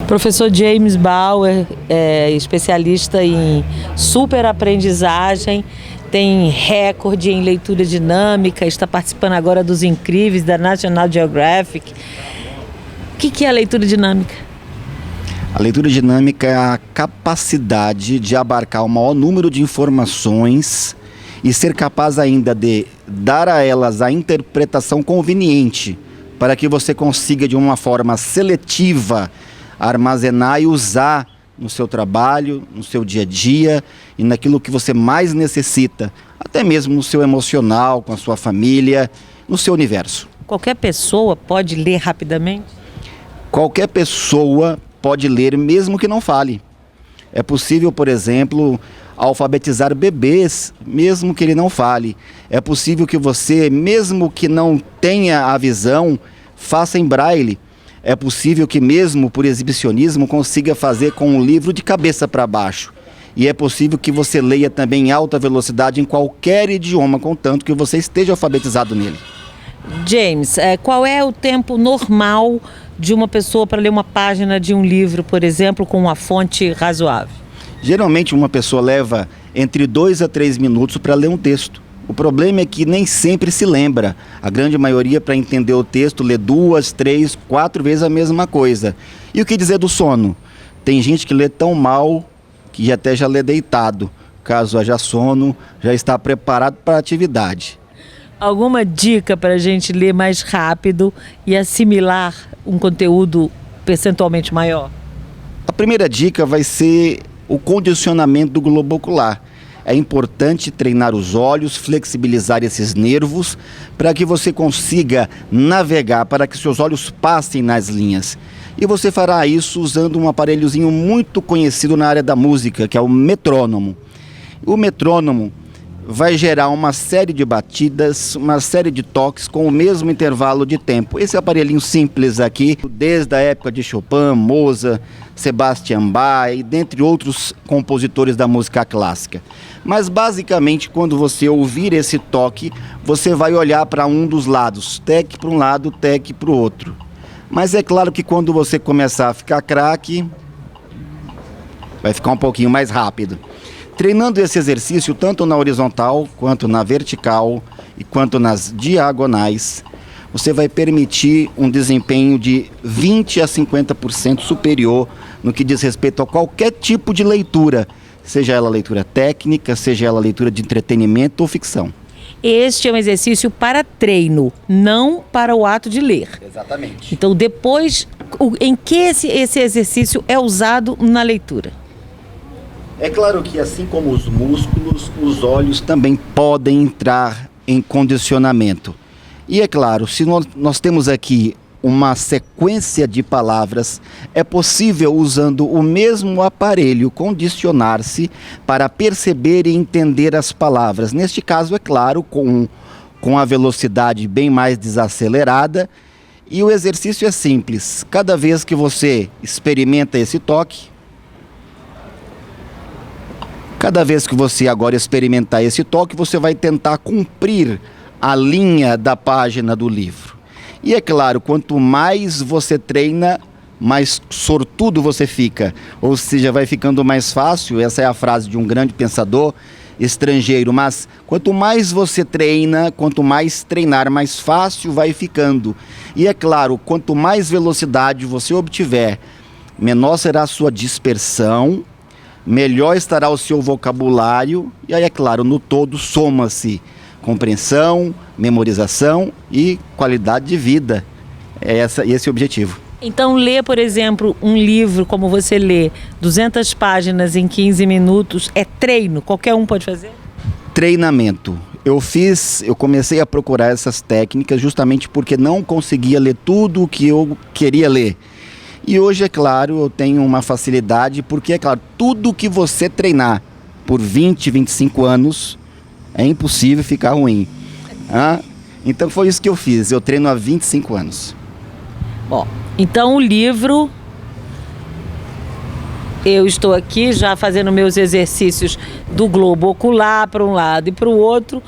Professor James Bauer é especialista em superaprendizagem, tem recorde em leitura dinâmica, está participando agora dos Incríveis da National Geographic. O que é a leitura dinâmica? A leitura dinâmica é a capacidade de abarcar o maior número de informações e ser capaz ainda de dar a elas a interpretação conveniente para que você consiga, de uma forma seletiva, armazenar e usar no seu trabalho, no seu dia a dia e naquilo que você mais necessita, até mesmo no seu emocional, com a sua família, no seu universo. Qualquer pessoa pode ler rapidamente? Qualquer pessoa pode ler, mesmo que não fale. É possível, por exemplo, alfabetizar bebês, mesmo que ele não fale. É possível que você, mesmo que não tenha a visão, faça em braille. É possível que mesmo por exibicionismo consiga fazer com um livro de cabeça para baixo. E é possível que você leia também em alta velocidade em qualquer idioma, contanto que você esteja alfabetizado nele. James, qual é o tempo normal de uma pessoa para ler uma página de um livro, por exemplo, com uma fonte razoável? Geralmente uma pessoa leva entre 2 a 3 minutos para ler um texto. O problema é que nem sempre se lembra. A grande maioria, para entender o texto, lê 2, 3, 4 vezes a mesma coisa. E o que dizer do sono? Tem gente que lê tão mal que até já lê deitado. Caso haja sono, já está preparado para a atividade. Alguma dica para a gente ler mais rápido e assimilar um conteúdo percentualmente maior? A primeira dica vai ser o condicionamento do globo ocular. É importante treinar os olhos, flexibilizar esses nervos para que você consiga navegar, para que seus olhos passem nas linhas. E você fará isso usando um aparelhozinho muito conhecido na área da música, que é o metrônomo. O metrônomo vai gerar uma série de batidas, uma série de toques com o mesmo intervalo de tempo. Esse aparelhinho simples aqui, desde a época de Chopin, Mozart, Sebastian Bach e dentre outros compositores da música clássica. Mas basicamente, quando você ouvir esse toque, você vai olhar para um dos lados, tec para um lado, tec para o outro. Mas é claro que quando você começar a ficar craque, vai ficar um pouquinho mais rápido. Treinando esse exercício tanto na horizontal, quanto na vertical e quanto nas diagonais, você vai permitir um desempenho de 20 a 50% superior no que diz respeito a qualquer tipo de leitura, seja ela leitura técnica, seja ela leitura de entretenimento ou ficção. Este é um exercício para treino, não para o ato de ler. Exatamente. Então, depois, em que esse exercício é usado na leitura? É claro que, assim como os músculos, os olhos também podem entrar em condicionamento. E é claro, se nós temos aqui uma sequência de palavras, é possível, usando o mesmo aparelho, condicionar-se para perceber e entender as palavras. Neste caso, é claro, com a velocidade bem mais desacelerada. E o exercício é simples. Cada vez que você experimenta esse toque, cada vez que você agora experimentar esse toque, você vai tentar cumprir a linha da página do livro. E é claro, quanto mais você treina, mais sortudo você fica. Ou seja, vai ficando mais fácil, essa é a frase de um grande pensador estrangeiro, mas quanto mais você treina, quanto mais treinar, mais fácil vai ficando. E é claro, quanto mais velocidade você obtiver, menor será a sua dispersão, melhor estará o seu vocabulário e aí, é claro, no todo soma-se compreensão, memorização e qualidade de vida. Esse é o objetivo. Então, ler, por exemplo, um livro como você lê, 200 páginas em 15 minutos, é treino? Qualquer um pode fazer? Treinamento. Eu comecei a procurar essas técnicas justamente porque não conseguia ler tudo o que eu queria ler. E hoje, é claro, eu tenho uma facilidade, porque, é claro, tudo que você treinar por 20, 25 anos, é impossível ficar ruim. Então foi isso que eu fiz, eu treino há 25 anos. Bom, então o livro, eu estou aqui já fazendo meus exercícios do globo ocular para um lado e para o outro.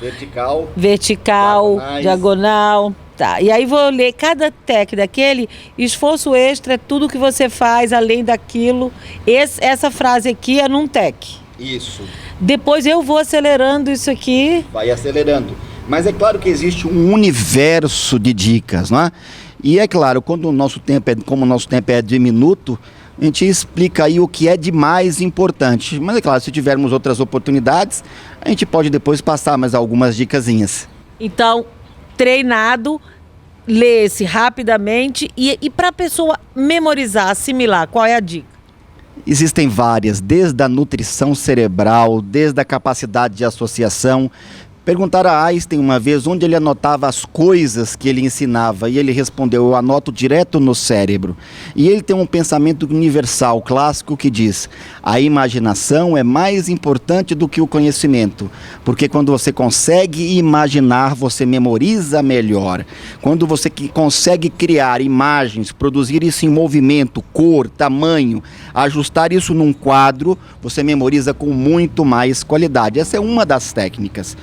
Vertical, diagonal, Tá, e aí vou ler cada tec daquele, esforço extra é tudo que você faz além daquilo. Essa frase aqui é num tec. Isso. Depois eu vou acelerando isso aqui. Vai acelerando. Mas é claro que existe um universo de dicas, não é? E é claro, como o nosso tempo é diminuto, a gente explica aí o que é de mais importante. Mas é claro, se tivermos outras oportunidades, a gente pode depois passar mais algumas dicasinhas. Então, treinado, lê-se rapidamente e para a pessoa memorizar, assimilar, qual é a dica? Existem várias, desde a nutrição cerebral, desde a capacidade de associação. Perguntaram a Einstein uma vez onde ele anotava as coisas que ele ensinava e ele respondeu: eu anoto direto no cérebro. E ele tem um pensamento universal, clássico, que diz: a imaginação é mais importante do que o conhecimento, porque quando você consegue imaginar, você memoriza melhor. Quando você consegue criar imagens, produzir isso em movimento, cor, tamanho, ajustar isso num quadro, você memoriza com muito mais qualidade. Essa é uma das técnicas.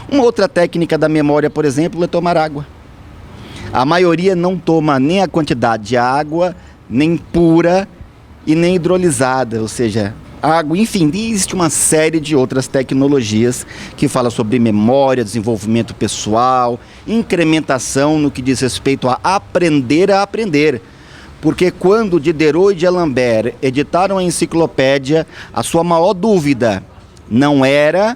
Uma outra técnica da memória, por exemplo, é tomar água. A maioria não toma nem a quantidade de água, nem pura e nem hidrolisada, ou seja, água, enfim, existe uma série de outras tecnologias que falam sobre memória, desenvolvimento pessoal, incrementação no que diz respeito a aprender. Porque quando Diderot e D'Alembert editaram a enciclopédia, a sua maior dúvida não era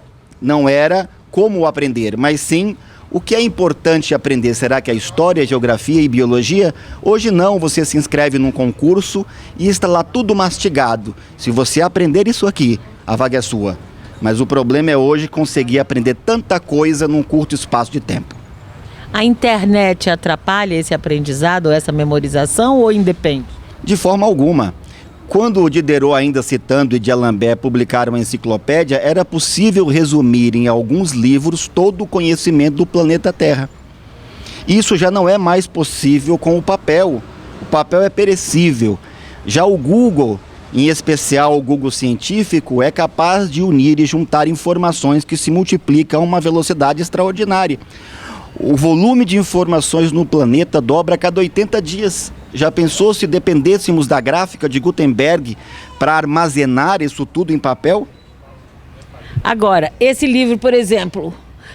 como aprender, mas sim o que é importante aprender. Será que é história, geografia e biologia? Hoje não, você se inscreve num concurso e está lá tudo mastigado. Se você aprender isso aqui, a vaga é sua. Mas o problema é hoje conseguir aprender tanta coisa num curto espaço de tempo. A internet atrapalha esse aprendizado, essa memorização ou independe? De forma alguma. Quando o Diderot, ainda citando, e D'Alembert publicaram a enciclopédia, era possível resumir em alguns livros todo o conhecimento do planeta Terra. Isso já não é mais possível com o papel. O papel é perecível. Já o Google, em especial o Google científico, é capaz de unir e juntar informações que se multiplicam a uma velocidade extraordinária. O volume de informações no planeta dobra a cada 80 dias. Já pensou se dependêssemos da gráfica de Gutenberg para armazenar isso tudo em papel? Agora, esse livro, por exemplo,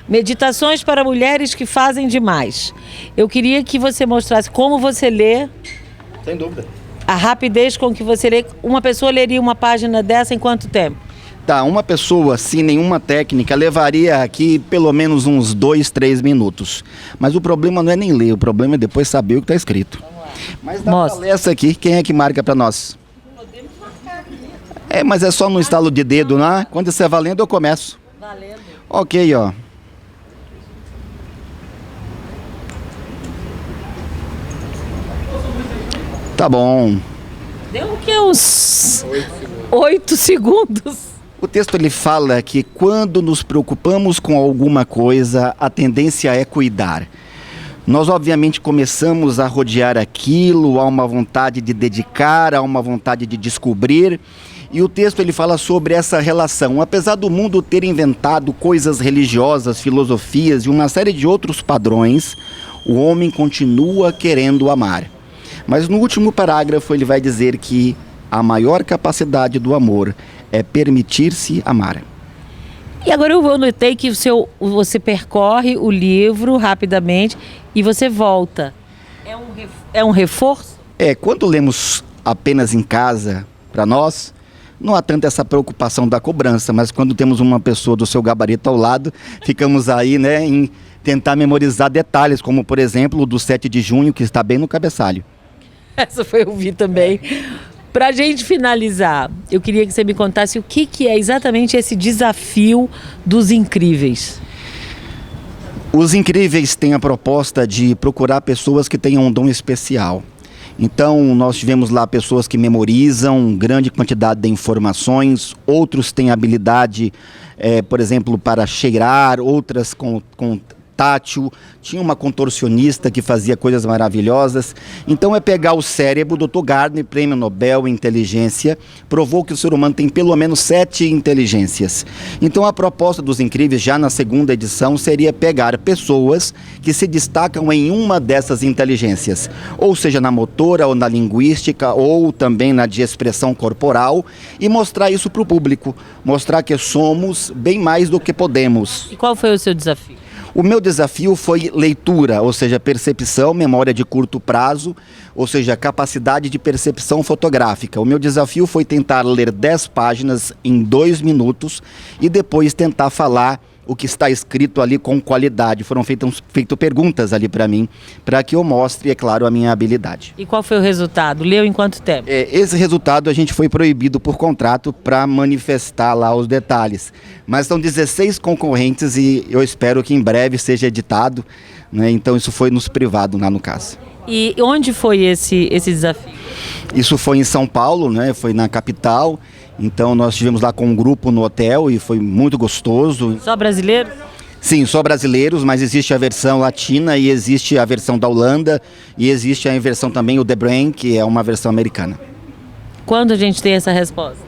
Meditações para Mulheres que Fazem Demais. Eu queria que você mostrasse como você lê. Sem dúvida. A rapidez com que você lê. Uma pessoa leria uma página dessa em quanto tempo? Tá, uma pessoa sem nenhuma técnica levaria aqui pelo menos uns 2, 3 minutos. Mas o problema não é nem ler, o problema é depois saber o que está escrito. Mas dá pra ler essa aqui, quem é que marca para nós? Mas é só no estalo de dedo, não é? Quando você é valendo, eu começo. Valendo. Ok, ó. Tá bom. Deu o quê? Uns 8 segundos. O texto ele fala que quando nos preocupamos com alguma coisa, a tendência é cuidar. Nós obviamente começamos a rodear aquilo, há uma vontade de dedicar, há uma vontade de descobrir. E o texto ele fala sobre essa relação. Apesar do mundo ter inventado coisas religiosas, filosofias e uma série de outros padrões, o homem continua querendo amar. Mas no último parágrafo ele vai dizer que a maior capacidade do amor é permitir-se amar. E agora eu notei que você percorre o livro rapidamente e você volta. É um reforço? Quando lemos apenas em casa, para nós, não há tanta essa preocupação da cobrança, mas quando temos uma pessoa do seu gabarito ao lado, ficamos aí, né, em tentar memorizar detalhes, como por exemplo o do 7 de junho, que está bem no cabeçalho. Essa foi eu vi também. Para a gente finalizar, eu queria que você me contasse o que é exatamente esse desafio dos incríveis. Os incríveis têm a proposta de procurar pessoas que tenham um dom especial. Então, nós tivemos lá pessoas que memorizam grande quantidade de informações, outros têm habilidade, por exemplo, para cheirar, outras com tátil, tinha uma contorcionista que fazia coisas maravilhosas. Então é pegar o cérebro. O Dr. Gardner, prêmio Nobel em inteligência, provou que o ser humano tem pelo menos 7 inteligências. Então a proposta dos Incríveis, já na segunda edição, seria pegar pessoas que se destacam em uma dessas inteligências, ou seja, na motora, ou na linguística, ou também na de expressão corporal, e mostrar isso para o público, mostrar que somos bem mais do que podemos. E qual foi o seu desafio? O meu desafio foi leitura, ou seja, percepção, memória de curto prazo, ou seja, capacidade de percepção fotográfica. O meu desafio foi tentar ler 10 páginas em 2 minutos e depois tentar falar o que está escrito ali com qualidade. Foram feitas perguntas ali para mim, para que eu mostre, é claro, a minha habilidade. E qual foi o resultado? Leu em quanto tempo? Esse resultado a gente foi proibido por contrato para manifestar lá os detalhes. Mas são 16 concorrentes e eu espero que em breve seja editado, né? Então isso foi nos privado lá no caso. E onde foi esse desafio? Isso foi em São Paulo, né? Foi na capital. Então nós estivemos lá com um grupo no hotel e foi muito gostoso. Só brasileiro? Sim, só brasileiros, mas existe a versão latina e existe a versão da Holanda e existe a versão também, o The Brain, que é uma versão americana. Quando a gente tem essa resposta?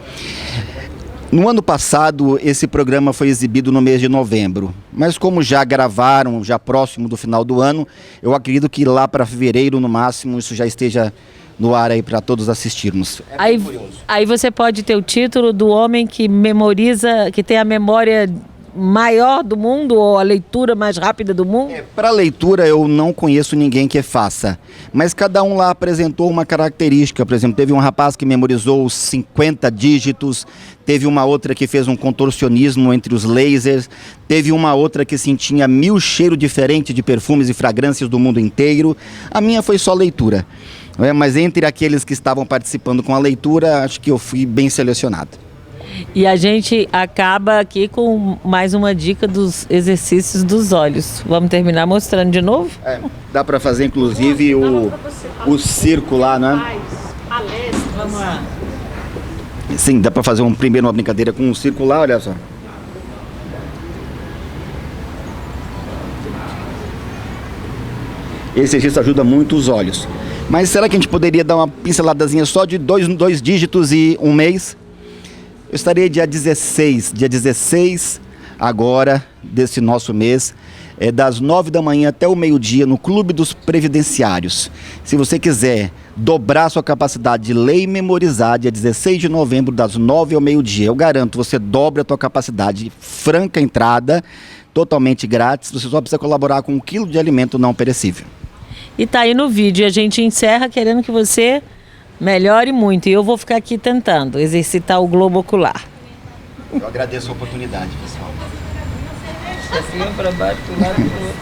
No ano passado, esse programa foi exibido no mês de novembro, mas como já gravaram, já próximo do final do ano, eu acredito que lá para fevereiro, no máximo, isso já esteja no ar aí para todos assistirmos. Aí você pode ter o título do homem que memoriza, que tem a memória maior do mundo ou a leitura mais rápida do mundo? Para leitura eu não conheço ninguém que faça, mas cada um lá apresentou uma característica. Por exemplo, teve um rapaz que memorizou os 50 dígitos, teve uma outra que fez um contorcionismo entre os lasers, teve uma outra que sentia 1000 cheiros diferentes de perfumes e fragrâncias do mundo inteiro. A minha foi só leitura. Mas entre aqueles que estavam participando com a leitura, acho que eu fui bem selecionado. E a gente acaba aqui com mais uma dica dos exercícios dos olhos. Vamos terminar mostrando de novo? Dá para fazer inclusive o circo lá, né? Vamos lá. Sim, dá para fazer primeiro uma brincadeira com um circo lá, olha só. Esse exercício ajuda muito os olhos. Mas será que a gente poderia dar uma pinceladazinha só de dois dígitos e um mês? Eu estarei dia 16 agora desse nosso mês, das 9 da manhã até o meio-dia no Clube dos Previdenciários. Se você quiser dobrar sua capacidade de ler e memorizar, dia 16 de novembro, das 9 ao meio-dia, eu garanto, você dobra a tua capacidade, franca entrada, totalmente grátis, você só precisa colaborar com 1 quilo de alimento não perecível. E tá aí no vídeo, e a gente encerra querendo que você melhore muito. E eu vou ficar aqui tentando exercitar o globo ocular. Eu agradeço a oportunidade, pessoal. Pra cima, pra baixo, pro lado, pro outro.